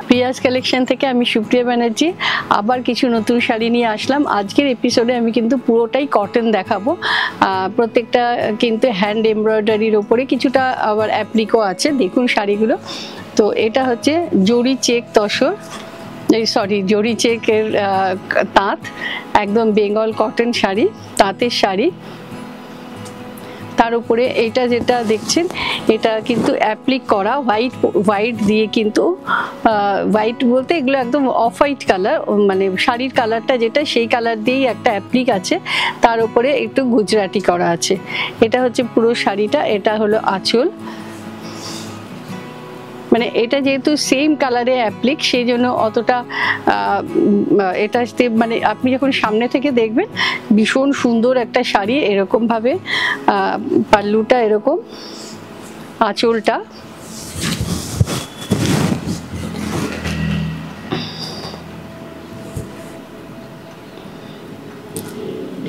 Prius collection থেকে আমি সুপ্রিয়া ব্যানার্জি আবার কিছু নতুন শাড়ি নিয়ে আসলাম। আজকের এপিসোডে আমি কিন্তু পুরোটাই কটন দেখাবো। প্রত্যেকটা কিন্তু হ্যান্ড এমব্রয়ডারির ওপরে কিছুটা আবার অ্যাপ্লিকও আছে। দেখুন শাড়িগুলো। তো এটা হচ্ছে জরি চেক তসর, জরি চেকের তাঁত, একদম বেঙ্গল কটন শাড়ি, তাঁতের শাড়ি। তার উপরে এটা যেটা দেখছেন এটা কিন্তু অ্যাপ্লিক করা হোয়াইট দিয়ে, কিন্তু হোয়াইট বলতে এগুলো একদম অফ হোয়াইট কালার, মানে শাড়ির কালারটা যেটা সেই কালার দিয়েই একটা অ্যাপ্লিক আছে, তার উপরে একটু গুজরাটি করা আছে। এটা হচ্ছে পুরো শাড়িটা। এটা হলো আঁচল, মানে এটা যেহেতু সেম কালারে অ্যাপ্লিক সেই জন্য অতটা এটা মানে আপনি যখন সামনে থেকে দেখবেন ভীষণ সুন্দর একটা শাড়ি। এরকম ভাবে পাল্লুটা, এরকম আঁচলটা,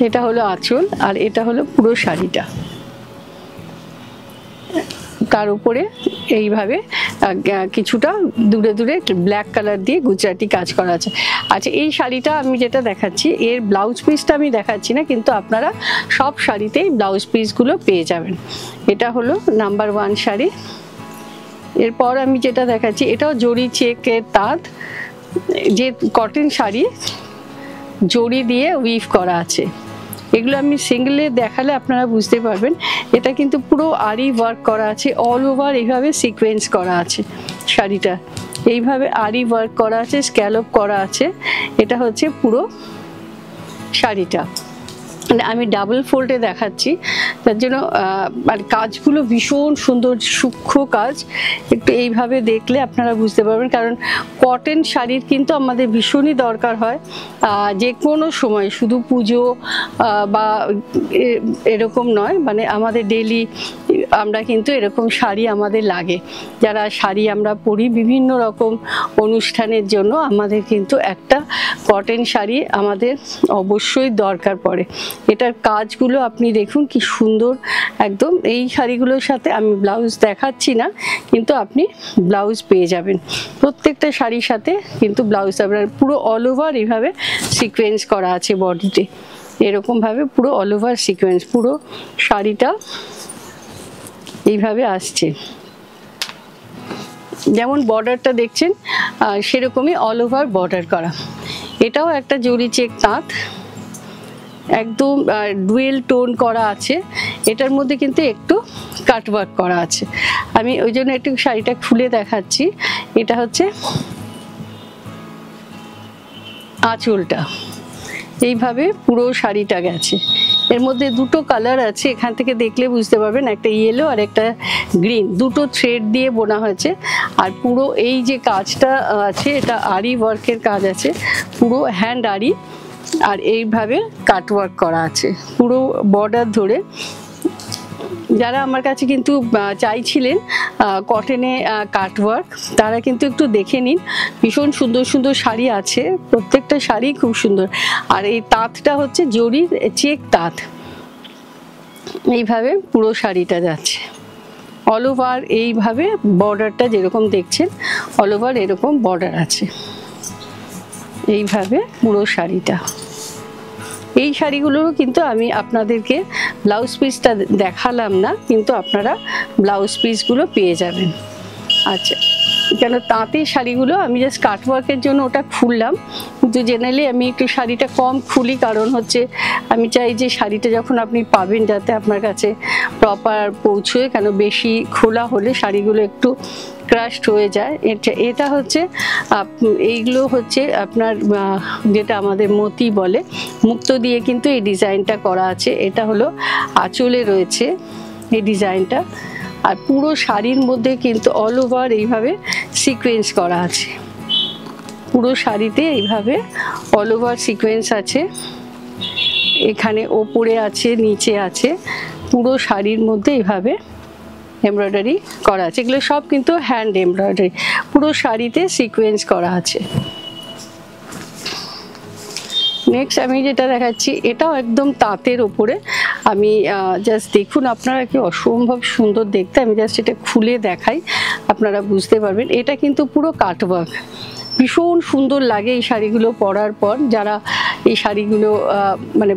এটা হলো আঁচল আর এটা হলো পুরো শাড়িটা। তার উপরে এইভাবে কিছুটা দূরে দূরে ব্ল্যাক কালার দিয়ে গুজরাটি কাজ করা আছে। আচ্ছা, এই শাড়িটা আমি যেটা দেখাচ্ছি এর ব্লাউজ পিসটা আমি দেখাচ্ছি না, কিন্তু আপনারা সব শাড়িতেই ব্লাউজ পিসগুলো পেয়ে যাবেন। এটা হলো নাম্বার 1 শাড়ি। এরপর আমি যেটা দেখাচ্ছি এটাও জরি চেকের তাঁত, যে কটন শাড়ি জরি দিয়ে উইভ করা আছে। এগুলো আমি সিঙ্গেলে দেখালে আপনারা বুঝতে পারবেন। এটা কিন্তু পুরো আরি ওয়ার্ক করা আছে, অল ওভার এইভাবে সিকোয়েন্স করা আছে শাড়িটা, এইভাবে আরি ওয়ার্ক করা আছে, স্ক্যালপ করা আছে। এটা হচ্ছে পুরো শাড়িটা, মানে আমি ডাবল ফোল্ডে দেখাচ্ছি তার জন্য। আর কাজগুলো ভীষণ সুন্দর, সূক্ষ্ম কাজ। একটু এইভাবে দেখলে আপনারা বুঝতে পারবেন, কারণ কটন শাড়ির কিন্তু আমাদের ভীষণই দরকার হয় যে কোনো সময়, শুধু পুজো বা এরকম নয়, মানে আমাদের ডেলি আমরা কিন্তু এরকম শাড়ি আমাদের লাগে। যারা শাড়ি আমরা পরি বিভিন্ন রকম অনুষ্ঠানের জন্য, আমাদের কিন্তু একটা কটন শাড়ি আমাদের অবশ্যই দরকার পড়ে। এটার কাজগুলো আপনি দেখুন কি সুন্দর একদম। এই শাড়িগুলোর সাথে আমি ব্লাউজ দেখাচ্ছি না, কিন্তু আপনি ব্লাউজ পেয়ে যাবেন প্রত্যেকটা শাড়ির সাথে, কিন্তু ব্লাউজ আপনার পুরো অল ওভার এইভাবে সিকোয়েন্স করা আছে বডিতে, এরকম ভাবে পুরো অল ওভার সিকোয়েন্স, পুরো শাড়িটা এইভাবে আসছে। যেমন বর্ডারটা দেখছেন সেরকমই অল ওভার বর্ডার করা। এটাও একটা জরি চেক তাঁত, একদম ডুয়েল টোন করা আছে। এটার মধ্যে কিন্তু একটু কাটওয়ার্ক করা আছে। আমি ওই জন্য একটু শাড়িটা খুলে দেখাচ্ছি। এটা হচ্ছে আঁচলটা, এইভাবে পুরো শাড়িটা গেছে। এর মধ্যে দুটো কালার আছে, এখান থেকে দেখলে বুঝতে পারবেন, একটা ইয়েলো আর একটা গ্রিন, দুটো থ্রেড দিয়ে বোনা হয়েছে। আর পুরো এই যে কাজটা আছে এটা আরি ওয়ার্কের কাজ আছে, পুরো হ্যান্ড আরি, আর এইভাবে কাটওয়ার্ক করা আছে পুরো বর্ডার ধরে। যারা আমার কাছে কিন্তু চাইছিলেন কটনে কাটওয়ার্ক, তারা কিন্তু একটু দেখে নিন। ভীষণ সুন্দর সুন্দর শাড়ি আছে, প্রত্যেকটা শাড়ি খুব সুন্দর। আর এই তাঁতটা হচ্ছে জরির চেক তাঁত, এইভাবে পুরো শাড়িটা যাচ্ছে অল ওভার। এইভাবে বর্ডারটা যেরকম দেখছেন অল ওভার এরকম বর্ডার আছে, এইভাবে পুরো শাড়িটা। এই শাড়িগুলোরও কিন্তু আমি আপনাদেরকে ব্লাউজ পিসটা দেখালাম না, কিন্তু আপনারা ব্লাউজ পিসগুলো পেয়ে যাবেন। আচ্ছা, কেন তাঁতের শাড়িগুলো আমি জাস্ট কাটওয়ার্কের জন্য ওটা খুললাম, কিন্তু জেনারেলি আমি একটু শাড়িটা কম খুলি, কারণ হচ্ছে আমি চাই যে শাড়িটা যখন আপনি পাবেন যাতে আপনার কাছে প্রপার পৌঁছয়, কেন বেশি খোলা হলে শাড়িগুলো একটু ক্রাশড হয়ে যায়। এটা হচ্ছে এইগুলো হচ্ছে আপনার যেটা আমাদের মতি বলে, মুক্ত দিয়ে কিন্তু এই ডিজাইনটা করা আছে। এটা হলো আঁচলে রয়েছে এই ডিজাইনটা, আর পুরো শাড়ির মধ্যে কিন্তু অল ওভার এইভাবে সিকোয়েন্স করা আছে। পুরো শাড়িতে এইভাবে অল ওভার সিকোয়েন্স আছে, এখানে ওপরে আছে, নিচে আছে, পুরো শাড়ির মধ্যে এইভাবে এমব্রয়ডারি করা আছে। এগুলো সব কিন্তু হ্যান্ড এমব্রয়ডারি, পুরো শাড়িতে সিকোয়েন্স করা আছে। নেক্সট আমি যেটা দেখাচ্ছি এটাও একদম তাঁতের ওপরে, আমি জাস্ট দেখুন আপনারা, কি অসম্ভব সুন্দর দেখতে। আমি জাস্ট এটা খুলে দেখাই, আপনারা বুঝতে পারবেন। এটা কিন্তু পুরো কাটওয়ার্ক, ভীষণ সুন্দর লাগে এই শাড়িগুলো পরার পর। যারা এই শাড়িগুলো মানে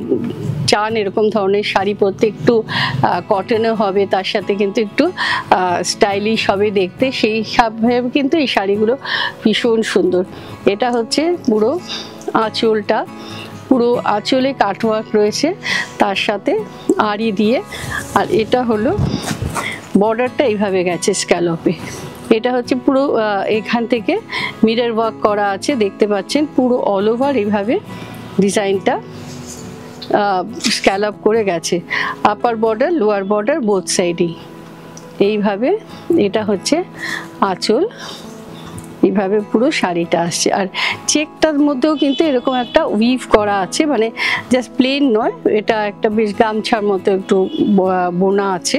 চান এরকম ধরনের শাড়ি পরতে, একটু কটনে হবে, তার সাথে কিন্তু একটু স্টাইলিশ হবে দেখতে, সেই হিসাবে কিন্তু এই শাড়িগুলো ভীষণ সুন্দর। এটা হচ্ছে পুরো আঁচলটা, পুরো আঁচলে কাটওয়ার্ক রয়েছে, তার সাথে আড়ি দিয়ে। আর এটা হলো বর্ডারটা এইভাবে গেছে স্ক্যালপে। এটা হচ্ছে পুরো এখান থেকে মিরর ওয়ার্ক করা আছে, দেখতে পাচ্ছেন পুরো অল ওভার এইভাবে ডিজাইনটা স্ক্যালপ করে গেছে। Upper border, lower border both সাইডই এইভাবে। এটা হচ্ছে আঁচল, এইভাবে পুরো শাড়িটা আসছে। আর চেকটার মধ্যেও কিন্তু এরকম একটা উইভ করা আছে, মানে জাস্ট প্লেন নয়, এটা একটা বেশ গামছার মতো একটু বোনা আছে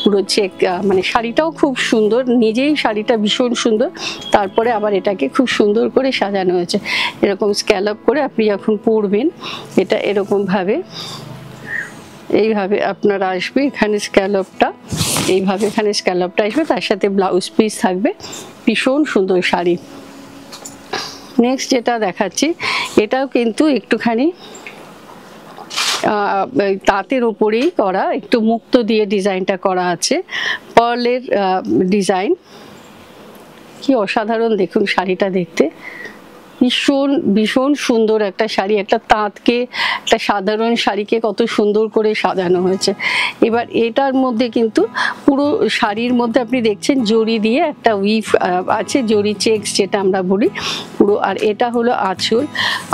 পুরো চেক। মানে শাড়িটাও খুব সুন্দর, নিজেই শাড়িটা ভীষণ সুন্দর, তারপরে আবার এটাকে খুব সুন্দর করে সাজানো হয়েছে এরকম স্ক্যালপ করে। আপনি যখন পরবেন এটা এরকমভাবে এইভাবে আপনার আসবে, এখানে স্ক্যালপটা এইভাবে, এখানে স্ক্যালপটা আসবে, তার সাথে ব্লাউজ পিস থাকবে। ভীষণ সুন্দর শাড়ি। নেক্সট যেটা দেখাচ্ছি, এটাও কিন্তু একটুখানি তাঁতের উপরেই করা, একটু মুক্ত দিয়ে ডিজাইনটা করা আছে, পার্লের ডিজাইন। কি অসাধারণ দেখুন শাড়িটা দেখতে, ভীষণ ভীষণ সুন্দর একটা শাড়ি। একটা তাঁতকে, একটা সাধারণ শাড়িকে কত সুন্দর করে সাজানো হয়েছে। এবার এটার মধ্যে কিন্তু পুরো শাড়ির মধ্যে আপনি দেখছেন জরি দিয়ে একটা উইভ আছে, জরি চেকস যেটা আমরা বলি পুরো। আর এটা হলো আঁচল,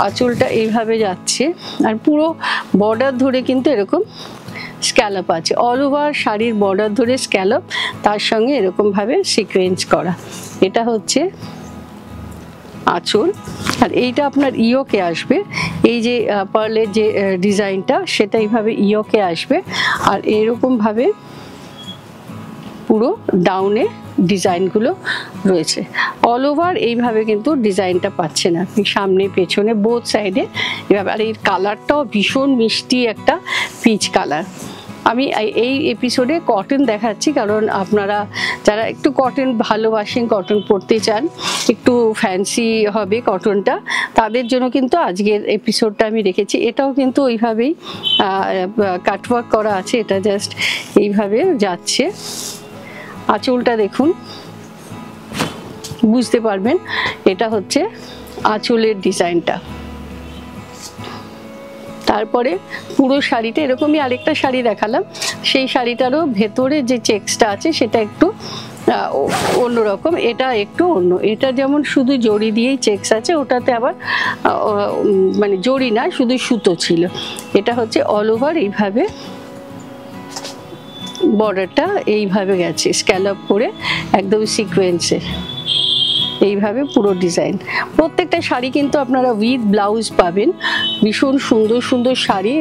আঁচলটা এইভাবে যাচ্ছে, আর পুরো বর্ডার ধরে কিন্তু এরকম স্ক্যালপ আছে, অল ওভার শাড়ির বর্ডার ধরে স্ক্যালপ, তার সঙ্গে এরকমভাবে সিকোয়েন্স করা। এটা হচ্ছে আঁচল। আর এইটা আপনার ইয়োকে আসবে, এই যে পার্লের যে ডিজাইনটা সেটা এইভাবে ইয়োকে আসবে। আর এরকমভাবে পুরো ডাউনে ডিজাইনগুলো রয়েছে, অল ওভার এইভাবে কিন্তু ডিজাইনটা পাচ্ছেন আপনি, সামনে পেছনে বোথ সাইডে এভাবে। আর এই কালারটাও ভীষণ মিষ্টি একটা পিচ কালার। আমি এই এপিসোডে কটন দেখাচ্ছি কারণ আপনারা যারা একটু কটন ভালোবাসেন, কটন পরতে চান, একটু ফ্যান্সি হবে কটনটা, তাদের জন্য কিন্তু আজকের এপিসোডটা আমি রেখেছি। এটাও কিন্তু ওইভাবেই কাটওয়ার্ক করা আছে, এটা জাস্ট এইভাবে যাচ্ছে। আঁচলটা দেখুন, বুঝতে পারবেন এটা হচ্ছে আঁচলের ডিজাইনটা। তারপরে পুরো শাড়িটা এরকমই আরেকটা শাড়ি দেখালাম, সেই শাড়িটারও ভেতরে যে চেকসটা আছে সেটা একটু অন্যরকম, এটা একটু অন্য। এটা যেমন শুধু জড়ি দিয়েই চেকস আছে, ওটাতে আবার মানে জড়ি না, শুধু সুতো ছিল। এটা হচ্ছে অল ওভার এইভাবে বর্ডারটা এইভাবে গেছে স্ক্যালপ করে, একদম সিকোয়েন্সের এইভাবে পুরো ডিজাইন। প্রত্যেকটা শাড়ি কিন্তু আপনারা উইথ ব্লাউজ পাবেন, ভীষণ সুন্দর সুন্দর শাড়ি।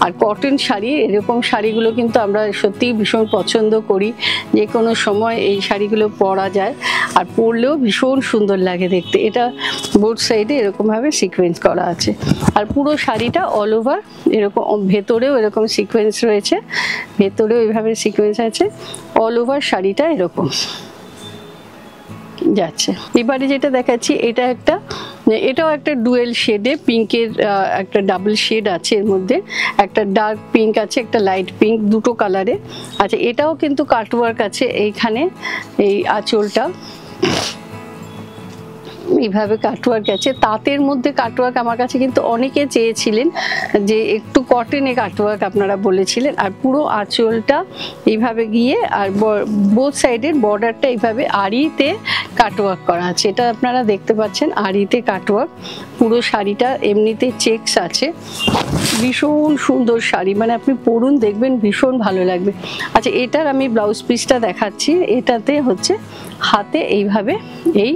আর কটন শাড়ি, এরকম শাড়িগুলো কিন্তু আমরা সত্যিই ভীষণ পছন্দ করি, যে কোনো সময় এই শাড়িগুলো পরা যায়, আর পরলেও ভীষণ সুন্দর লাগে দেখতে। এটা বোথ সাইডে এরকমভাবে সিকোয়েন্স করা আছে, আর পুরো শাড়িটা অল ওভার এরকম, ভেতরেও এরকম সিকোয়েন্স রয়েছে, ভেতরেও এইভাবে সিকোয়েন্স আছে, অল ওভার শাড়িটা এরকম যাচ্ছে। এবারে যেটা দেখাচ্ছি এটা একটা, এটাও একটা ডুয়েল শেডে, পিঙ্কের একটা ডাবল শেড আছে এর মধ্যে, একটা ডার্ক পিঙ্ক আছে, একটা লাইট পিঙ্ক, দুটো কালারে। আচ্ছা, এটাও কিন্তু কাটওয়ার্ক আছে এইখানে, এই আঁচলটা এইভাবে কাটওয়ার্ক আছে। তাঁতের মধ্যে কাটওয়ার্ক আমার কাছে কিন্তু অনেকে চেয়েছিলেন যে একটু কটনে কাটওয়ার্ক আপনারা বলেছিলেন। আর পুরো আঁচলটা এইভাবে গিয়ে, আর বোথ সাইডের বর্ডারটা এইভাবে আড়িতে কাটওয়ার্ক করা আছে, এটা আপনারা দেখতে পাচ্ছেন, আড়িতে কাটওয়ার্ক। পুরো শাড়িটা এমনিতে চেকস আছে, ভীষণ সুন্দর শাড়ি, মানে আপনি পরুন দেখবেন ভীষণ ভালো লাগবে। আচ্ছা, এটার আমি ব্লাউজ পিসটা দেখাচ্ছি। এটাতে হচ্ছে হাতে এইভাবে এই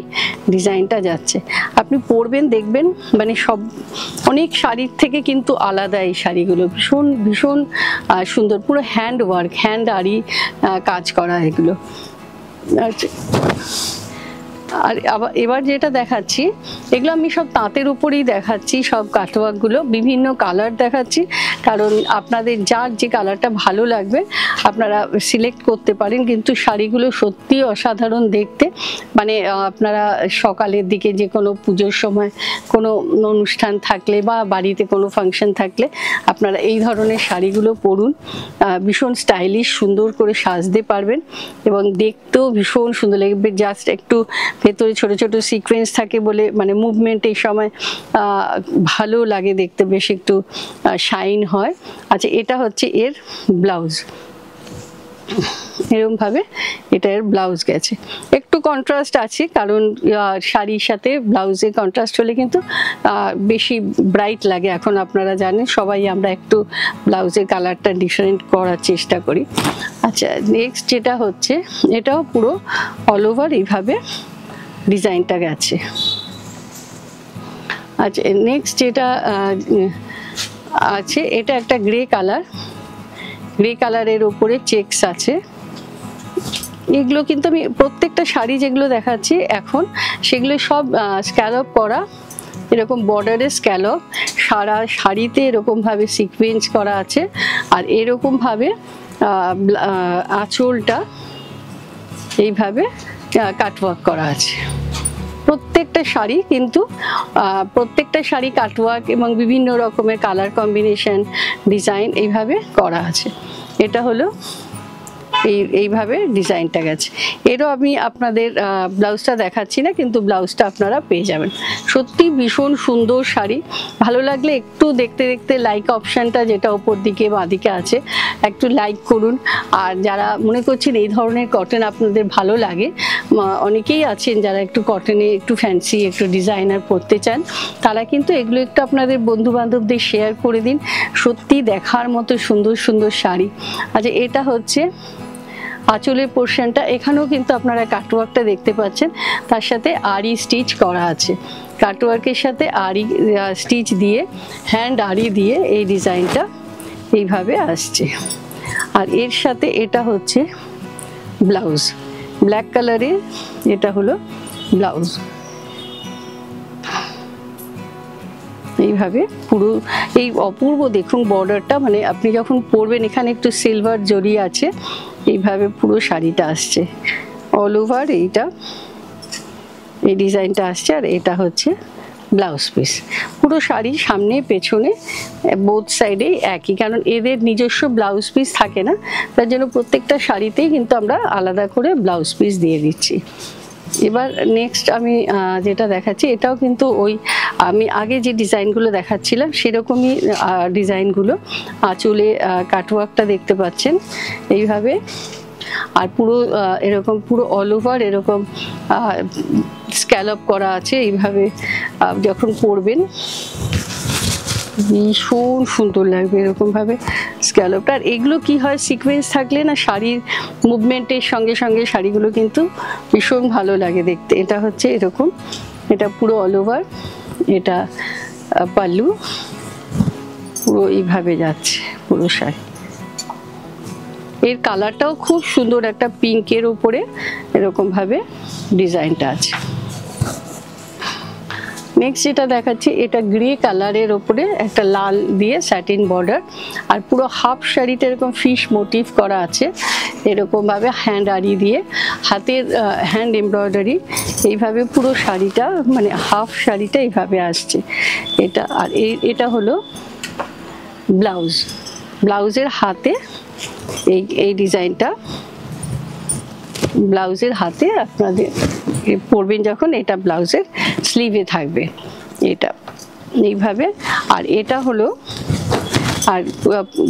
ডিজাইনটা যাচ্ছে, আপনি পরবেন দেখবেন মানে সব অনেক শাড়ির থেকে কিন্তু আলাদা এই শাড়িগুলো, ভীষণ ভীষণ সুন্দর, পুরো হ্যান্ড ওয়ার্ক, হ্যান্ড আড়ি কাজ করা এগুলো। আচ্ছা, আর এবার যেটা দেখাচ্ছি এগুলো আমি সব তাঁতের উপরেই দেখাচ্ছি, সব কাটওয়ার্কগুলো বিভিন্ন কালার দেখাচ্ছি। কারণ আপনাদের যার যে কালারটা ভালো লাগবে আপনারা সিলেক্ট করতে পারেন। কিন্তু শাড়িগুলো সত্যি অসাধারণ দেখতে, মানে আপনারা সকালের দিকে যে কোনো পুজোর সময় কোনো অনুষ্ঠান থাকলে বা বাড়িতে কোনো ফাংশন থাকলে আপনারা এই ধরনের শাড়িগুলো পরুন, ভীষণ স্টাইলিশ, সুন্দর করে সাজতে পারবেন এবং দেখতেও ভীষণ সুন্দর লাগবে। জাস্ট একটু ভেতরে ছোট ছোট সিকোয়েন্স থাকে বলে মানে মুভমেন্ট এই সময় ভালো লাগে দেখতে, বেশ একটু শাইন হয়। আচ্ছা, এটা হচ্ছে এর ব্লাউজ, এরকম ভাবে এটা এর ব্লাউজ গেছে। একটু কন্ট্রাস্ট আছে কারণ শাড়ির সাথে ব্লাউজের কন্ট্রাস্ট হলে কিন্তু বেশি ব্রাইট লাগে। এখন আপনারা জানেন সবাই আমরা একটু ব্লাউজের কালারটা ডিফারেন্ট করার চেষ্টা করি। আচ্ছা, নেক্সট যেটা হচ্ছে এটাও পুরো অল ওভার এইভাবে ডিজাইনটা গেছে। আচ্ছা, নেক্সট যেটা আছে এটা একটা গ্রে কালার, গ্রে কালারের উপরে চেকস আছে। এগুলো কিন্তু আমি প্রত্যেকটা শাড়ি যেগুলো দেখাচ্ছি এখন সেগুলো সব স্ক্যালপ করা, এরকম বর্ডারের স্ক্যালপ, সারা শাড়িতে এরকমভাবে সিকোয়েন্স করা আছে। আর এরকমভাবে আঁচলটা এইভাবে কাটওয়ার্ক করা আছে। প্রত্যেকটা শাড়ি কিন্তু প্রত্যেকটা শাড়ি কাটওয়ার্ক এবং বিভিন্ন রকমের কালার কম্বিনেশন ডিজাইন এইভাবে করা আছে। এটা হলো এইভাবে ডিজাইনটা গেছে। এরও আমি আপনাদের ব্লাউজটা দেখাচ্ছি না, কিন্তু ব্লাউজটা আপনারা পেয়ে যাবেন। সত্যি ভীষণ সুন্দর শাড়ি। ভালো লাগলে একটু দেখতে দেখতে লাইক অপশানটা যেটা ওপর দিকে বাঁদিকে আছে একটু লাইক করুন। আর যারা মনে করছেন এই ধরনের কটন আপনাদের ভালো লাগে, অনেকেই আছেন যারা একটু কটনে একটু ফ্যান্সি একটু ডিজাইনার পরতে চান, তারা কিন্তু এগুলো একটু আপনাদের বন্ধু বান্ধবদের শেয়ার করে দিন। সত্যি দেখার মতো সুন্দর সুন্দর শাড়ি। আচ্ছা, এটা হচ্ছে আঁচলের পোর্শনটা। এখানেও কিন্তু আপনারা কাটওয়ার্কটা দেখতে পাচ্ছেন, তার সাথে আরি স্টিচ করা আছে। কাটওয়ার্কের সাথে আরি স্টিচ দিয়ে, হ্যান্ড আরি দিয়ে এই ডিজাইনটা এইভাবে আসছে। আর এর সাথে এটা হচ্ছে ব্লাউজ, ব্ল্যাক কালারের এটা হলো ব্লাউজ। এইভাবে পুরো এই অপূর্ব দেখুন বর্ডারটা, মানে আপনি যখন পরবেন এখানে একটু সিলভার জড়ি আছে, এইভাবে পুরো শাড়িটা আসছে অল ওভার, এইটা এই ডিজাইনটা আসছে। আর এটা হচ্ছে ব্লাউজ পিস। পুরো শাড়ি সামনে পেছনে বোথ সাইডেই একই, কারণ এদের নিজস্ব ব্লাউজ পিস থাকে না, তার জন্য প্রত্যেকটা শাড়িতেই কিন্তু আমরা আলাদা করে ব্লাউজ পিস দিয়ে দিচ্ছি। এবার নেক্সট আমি যেটা দেখাচ্ছি এটাও কিন্তু ওই আমি আগে যে ডিজাইনগুলো দেখাচ্ছিলাম সেরকমই ডিজাইনগুলো। আঁচলে কাটওয়ার্কটা দেখতে পাচ্ছেন এইভাবে, আর পুরো এরকম পুরো অল ওভার এরকম স্ক্যালপ করা আছে। এইভাবে যখন পরবেন ভীষণ সুন্দর লাগবে এরকম ভাবে স্ক্যালপটা। আর এগুলো কি হয়, সিকোয়েন্স থাকলে না শাড়ির মুভমেন্টের সঙ্গে সঙ্গে শাড়িগুলো কিন্তু ভীষণ ভালো লাগে দেখতে। এটা হচ্ছে এরকম, এটা পুরো অল ওভার, এটা পাল্লু, পুরো এইভাবে যাচ্ছে পুরো শাড়ি। এর কালারটাও খুব সুন্দর, একটা পিঙ্কের উপরে এরকম ভাবে ডিজাইনটা আছে। নেক্সট যেটা দেখাচ্ছি এটা গ্রে কালারের ওপরে একটা লাল দিয়ে স্যাটিন বর্ডার, আর পুরো হাফ শাড়িটা এরকম ফিশ মোটিভ করা আছে এরকম ভাবে, হ্যান্ড আরি দিয়ে হাতের হ্যান্ড এমব্রয়ডারি এইভাবে পুরো শাড়িটা, মানে হাফ শাড়িটা এইভাবে আসছে এটা। আর এটা হলো ব্লাউজ, ব্লাউজের হাতে এই ডিজাইনটা, ব্লাউজের হাতে আপনাদের পরবেন যখন এটা ব্লাউজের স্লিভে থাকবে এটা এইভাবে। আর এটা হলো, আর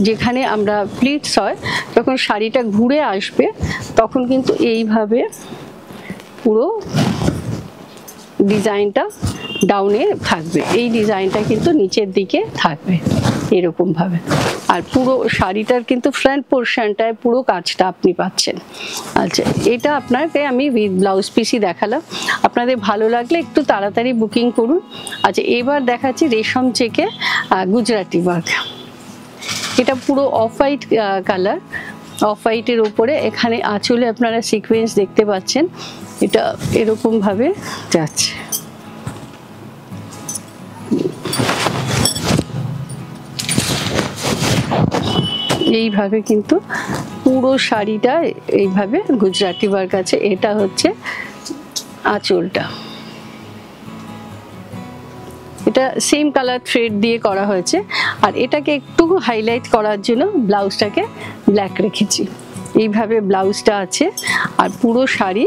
যেখানে আমরা প্লিটস হয় যখন শাড়িটা ঘুরে আসবে তখন কিন্তু এইভাবে পুরো ডিজাইনটা ডাউনে থাকবে, এই ডিজাইনটা কিন্তু নিচের দিকে থাকবে এরকম ভাবে। আর পুরো শাড়িটার কিন্তু ফ্রন্ট পোর্শনটায় পুরো কাজটা আপনি পাচ্ছেন। আচ্ছা, এটা আপনাকে আমি উইথ ব্লাউজ পিসই দেখালাম, আপনাদের ভালো লাগলে একটু তাড়াতাড়ি বুকিং করুন। আচ্ছা, এবার দেখাচ্ছি রেশম চেকে গুজরাটি ওয়ার্ক। এটা পুরো অফ হোয়াইট কালার, অফ হোয়াইটের উপরে এখানে আঁচলে আপনারা সিকোয়েন্স দেখতে পাচ্ছেন, এটা এরকম ভাবে যাচ্ছে। এইভাবে কিন্তু পুরো শাড়িটা এইভাবে গুজরাটি ওয়ার্ক আছে। এটা হচ্ছে আঁচলটা, এটা সেম কালার থ্রেড দিয়ে করা হয়েছে। আর এটাকে একটু হাইলাইট করার জন্য ব্লাউজটাকে ব্ল্যাক রেখেছি। এইভাবে ব্লাউজটা আছে। আর পুরো শাড়ি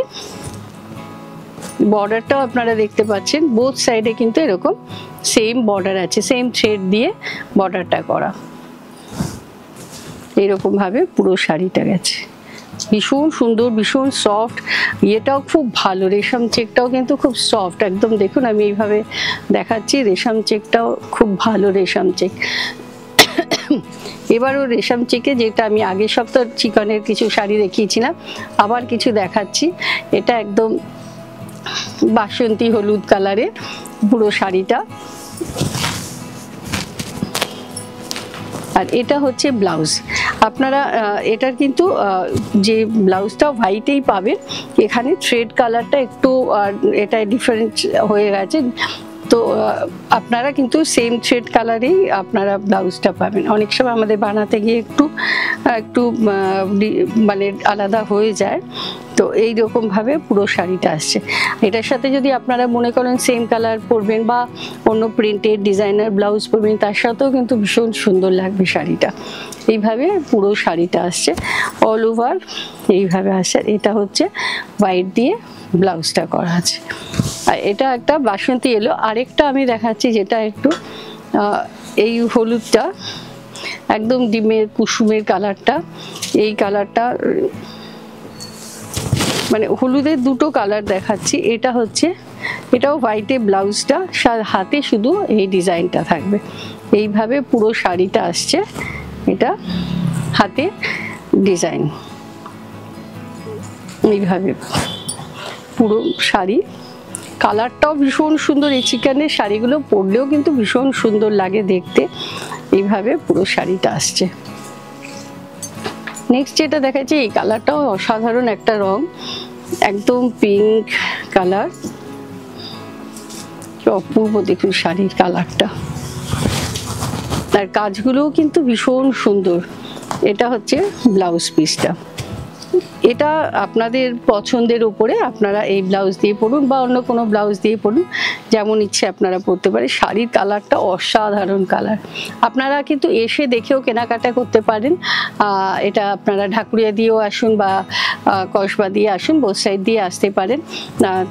বর্ডারটাও আপনারা দেখতে পাচ্ছেন, বোথ সাইডে কিন্তু এরকম সেম বর্ডার আছে, সেম থ্রেড দিয়ে বর্ডারটা করা। এরকম ভাবে পুরো শাড়িটা গেছে, ভীষণ সুন্দর, ভীষণ সফট। ইয়েটাও খুব ভালো, রেশম চেকটাও কিন্তু খুব সফট একদম। দেখুন আমি এইভাবে দেখাচ্ছি, রেশম চেকটাও খুব ভালো রেশম চেক। এবারও রেশম চেকে, যেটা আমি আগের সপ্তাহ চিকনের কিছু শাড়ি দেখিয়েছিলাম, আবার কিছু দেখাচ্ছি। এটা একদম বাসন্তী হলুদ কালারে পুরো শাড়িটা। আর এটা হচ্ছে ব্লাউজ। আপনারা এটার কিন্তু যে ব্লাউজটা হোয়াইটেই পাবেন, এখানে থ্রেড কালারটা একটু এটা ডিফারেন্ট হয়ে গেছে। তো আপনারা কিন্তু সেম থ্রেড কালারেই আপনারা ব্লাউজটা পাবেন। অনেক সময় আমাদের বানাতে গিয়ে একটু মানে আলাদা হয়ে যায়। তো এইরকমভাবে পুরো শাড়িটা আসছে। এটার সাথে যদি আপনারা মনে করেন সেম কালার পরবেন বা অন্য প্রিন্টেড ডিজাইনার ব্লাউজ পরবেন, তার সাথেও কিন্তু ভীষণ সুন্দর লাগবে শাড়িটা। এইভাবে পুরো শাড়িটা আসছে, অল ওভার এইভাবে আসছে। এটা হচ্ছে হোয়াইট দিয়ে ব্লাউজটা করা আছে। আর এটা একটা বাসন্তী এলো। আরেকটা আমি দেখাচ্ছি যেটা একটু এই হলুদটা, একদম ডিমের কুসুমের কালারটা। এই কালারটা মানে হলুদের দুটো কালার দেখাচ্ছি। এটা হচ্ছে, এটাও হোয়াইটে ব্লাউজটা, হাতে শুধু এই ডিজাইনটা থাকবে। এইভাবে পুরো শাড়িটা আসছে, এটা হাতে ডিজাইন। এইভাবে পুরো শাড়ি, কালারটাও ভীষণ সুন্দর। এই চিকনের শাড়িগুলো পরলেও কিন্তু ভীষণ সুন্দর লাগে দেখতে। এইভাবে পুরো শাড়িটা আসছে। নেক্সট যেটা দেখাচ্ছি, এই কালারটাও অসাধারণ একটা রং, একদম পিঙ্ক কালার, অপূর্ব দেখুন শাড়ির কালারটা। আর কাজগুলোও কিন্তু ভীষণ সুন্দর। এটা হচ্ছে ব্লাউজ পিসটা। এটা আপনাদের পছন্দের উপরে আপনারা এই ব্লাউজ দিয়ে পরুন বা অন্য কোনো ব্লাউজ দিয়ে পরুন, যেমন ইচ্ছে আপনারা পরতে পারেন। শাড়ির কালারটা অসাধারণ কালার। আপনারা কিন্তু এসে দেখেও কেনাকাটা করতে পারেন। এটা আপনারা ঢাকুরিয়া দিয়েও আসুন বা কসবা দিয়ে আসুন, বোথ সাইড দিয়ে আসতে পারেন।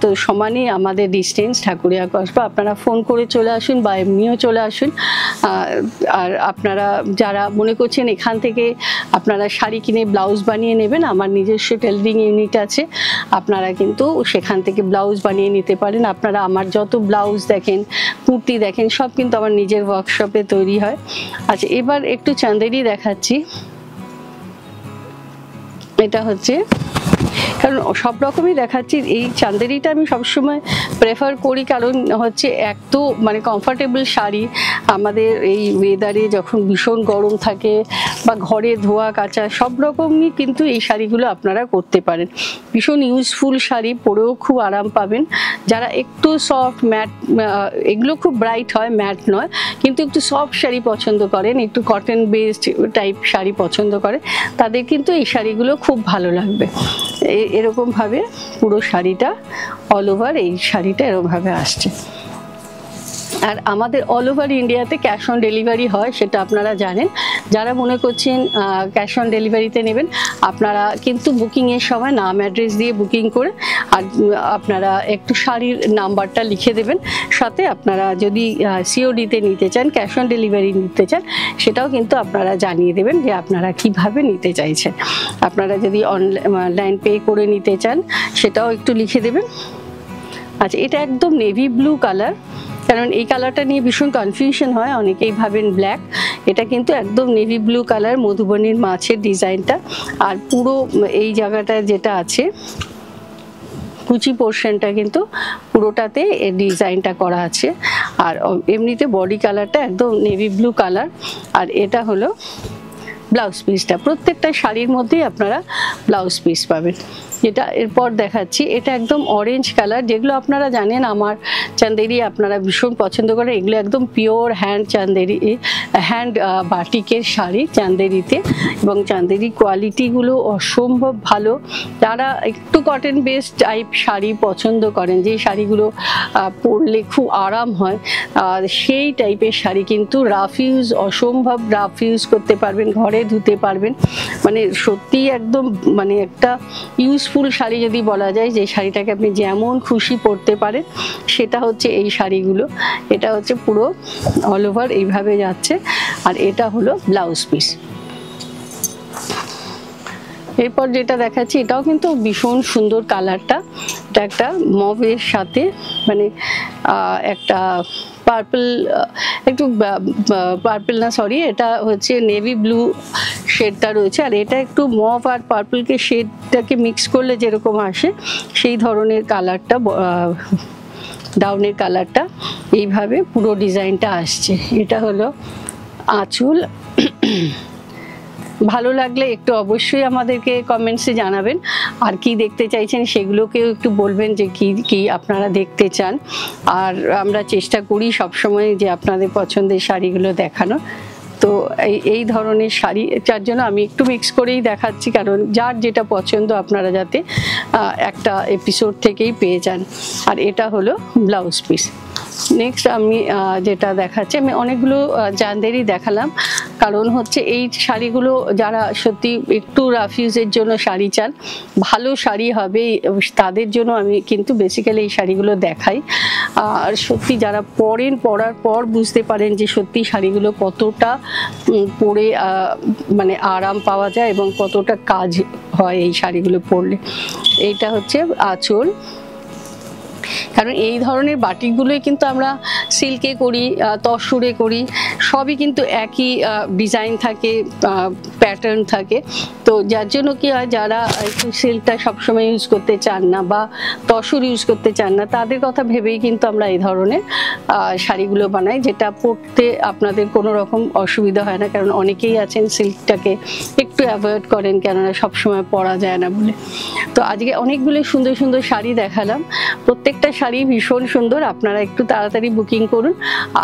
তো সমানই আমাদের ডিস্টেন্স ঢাকুরিয়া কসবা। আপনারা ফোন করে চলে আসুন বা এমনিও চলে আসুন। আর আপনারা যারা মনে করছেন এখান থেকে আপনারা শাড়ি কিনে ব্লাউজ বানিয়ে নেবেন, আমার নিজস্ব টেলারিং ইউনিট আছে, আপনারা কিন্তু সেখান থেকে ব্লাউজ বানিয়ে নিতে পারেন। আপনারা আমার যত ব্লাউজ দেখেন, কুর্তি দেখেন, সব কিন্তু আমার নিজের ওয়ার্কশপে তৈরি হয়। আচ্ছা, এবার একটু চাঁদেরি দেখাচ্ছি। এটা হচ্ছে, কারণ সব রকমই দেখাচ্ছি, এই চাঁদেরিটা আমি সবসময় প্রেফার করি, কারণ হচ্ছে এক তো মানে কমফর্টেবল শাড়ি। আমাদের এই ওয়েদারে যখন ভীষণ গরম থাকে বা ঘরে ধোয়া কাচা সব রকমই কিন্তু এই শাড়িগুলো আপনারা করতে পারেন। ভীষণ ইউজফুল শাড়ি, পরেও খুব আরাম পাবেন। যারা একটু সফট ম্যাট, এগুলো খুব ব্রাইট হয়, ম্যাট নয়, কিন্তু একটু সফট শাড়ি পছন্দ করেন, একটু কটন বেসড টাইপ শাড়ি পছন্দ করে, তাদের কিন্তু এই শাড়িগুলো খুব ভালো লাগবে। এরকম ভাবে পুরো শাড়িটা অল ওভার, এই শাড়িটা এরকম ভাবে আসছে। আর আমাদের অল ওভার ইন্ডিয়াতে ক্যাশ অন ডেলিভারি হয়, সেটা আপনারা জানেন। যারা মনে করছেন ক্যাশ অন ডেলিভারিতে নেবেন, আপনারা কিন্তু বুকিংয়ের সময় নাম অ্যাড্রেস দিয়ে বুকিং করে আর আপনারা একটু শাড়ির নাম্বারটা লিখে দেবেন। সাথে আপনারা যদি সিওডিতে নিতে চান, ক্যাশ অন ডেলিভারি নিতে চান, সেটাও কিন্তু আপনারা জানিয়ে দেবেন যে আপনারা কিভাবে নিতে চাইছেন। আপনারা যদি অনলাইন পে করে নিতে চান, সেটাও একটু লিখে দেবেন। আচ্ছা, এটা একদম নেভি ব্লু কালার, কারণ এই কালারটা নিয়ে ভীষণ কনফিউশন হয়, অনেকেই ভাবেন ব্ল্যাক। এটা কিন্তু একদম নেভি ব্লু কালার, মধুবনীর মাছের ডিজাইনটা। আর পুরো এই জায়গাটা যেটা আছে কুচি পোর্শনটা কিন্তু পুরোটাতে এই ডিজাইনটা করা আছে। আর এমনিতে বডি কালারটা একদম নেভি ব্লু কালার। আর এটা হলো ব্লাউজ পিসটা। প্রত্যেকটা শাড়ির মধ্যেই আপনারা ব্লাউজ পিস পাবেন। যেটা এরপর দেখাচ্ছি এটা একদম অরেঞ্জ কালার, যেগুলো আপনারা জানেন আমার চান্দেরি আপনারা ভীষণ পছন্দ করেন। এগুলো একদম পিওর হ্যান্ড চান্দেরি, হ্যান্ড বাটিকের শাড়ি চান্দেরিতে, এবং চান্দেরি কোয়ালিটিগুলো অসম্ভব ভালো। যারা একটু কটন বেসড টাইপ শাড়ি পছন্দ করেন, যে শাড়িগুলো পরলে খুব আরাম হয়, সেই টাইপের শাড়ি কিন্তু রাফ ইউজ, অসম্ভব রাফ ইউজ করতে পারবেন, ঘরে ধুতে পারবেন, মানে সত্যি একদম মানে একটা ইউজফুল শাড়ি যদি বলা যায়, যে শাড়িটাকে আপনি যেমন খুশি পরতে পারেন, সেটা হচ্ছে এই শাড়িগুলো। এটা হচ্ছে পুরো অল ওভার এইভাবে যাচ্ছে, আর এটা হলো ব্লাউজ পিস। এরপর যেটা দেখাচ্ছি এটাও কিন্তু ভীষণ সুন্দর কালারটা, এটা একটা মভের সাথে মানে একটা পার্পল, একটু পার্পল না সরি, এটা হচ্ছে নেভি ব্লু শেডটা রয়েছে, আর এটা একটু মভ আর পার্পলকে শেডটাকে মিক্স করলে যেরকম আসে সেই ধরনের কালারটা, ডাউনের কালারটা এইভাবে পুরো ডিজাইনটা আসছে। এটা হলো আঁচল। ভালো লাগলে একটু অবশ্যই আমাদেরকে কমেন্টসে জানাবেন, আর কি দেখতে চাইছেন সেগুলোকেও একটু বলবেন যে কি কি আপনারা দেখতে চান। আর আমরা চেষ্টা করি সবসময় যে আপনাদের পছন্দের শাড়িগুলো দেখানোর। তো এই ধরনের শাড়ি, যার জন্য আমি একটু মিক্স করেই দেখাচ্ছি, কারণ যার যেটা পছন্দ আপনারা যাতে একটা এপিসোড থেকেই পেয়ে যান। আর এটা হলো ব্লাউজ পিস। নেক্সট আমি যেটা দেখাচ্ছি, আমি অনেকগুলো চান্দেরি দেখালাম, কারণ হচ্ছে এই শাড়িগুলো যারা সত্যি একটু রাফ ইউজের জন্য শাড়ি চান, ভালো শাড়ি হবে তাদের জন্য আমি কিন্তু বেসিক্যালি এই শাড়িগুলো দেখাই। আর সত্যি যারা পরার পর বুঝতে পারেন যে সত্যি শাড়িগুলো কতটা পরে মানে আরাম পাওয়া যায় এবং কতটা কাজ হয় এই শাড়িগুলো পরলে। এইটা হচ্ছে আঁচল, কারণ এই ধরনের বাটিকগুলোই কিন্তু আমরা সিল্কে করি, তসরে করি, সবই কিন্তু একই ডিজাইন থাকে, প্যাটার্ন থাকে। তো যার জন্য কি হয়, যারা একটু সিল্কটা সবসময় ইউজ করতে চান না বা তসর ইউজ করতে চান না, তাদের কথা ভেবেই কিন্তু আমরা এই ধরনের শাড়িগুলো বানাই, যেটা পরতে আপনাদের কোনো রকম অসুবিধা হয় না। কারণ অনেকেই আছেন সিল্কটাকে একটু অ্যাভয়েড করেন, কেননা সবসময় পরা যায় না বলে। তো আজকে অনেকগুলো সুন্দর সুন্দর শাড়ি দেখালাম, প্রত্যেকটা শাড়ি ভীষণ সুন্দর। আপনারা একটু তাড়াতাড়ি বুকিং করুন,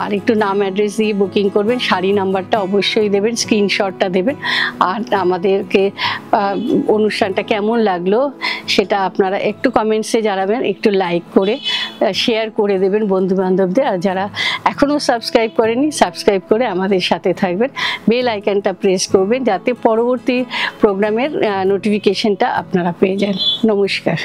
আর একটু নাম অ্যাড্রেস দিয়ে বুকিং করবেন, শাড়ি নাম্বারটা অবশ্যই দেবেন, স্ক্রিনশটটা দেবেন, আর আমাদেরকে অনুষ্ঠানটা কেমন লাগলো সেটা আপনারা একটু কমেন্টসে জানাবেন, একটু লাইক করে শেয়ার করে দেবেন বন্ধু বান্ধবদের। আর যারা এখনও সাবস্ক্রাইব করেনি, সাবস্ক্রাইব করে আমাদের সাথে থাকবেন, বেল আইকনটা প্রেস করবেন যাতে পরবর্তী প্রোগ্রামের নোটিফিকেশনটা আপনারা পেয়ে যান। নমস্কার।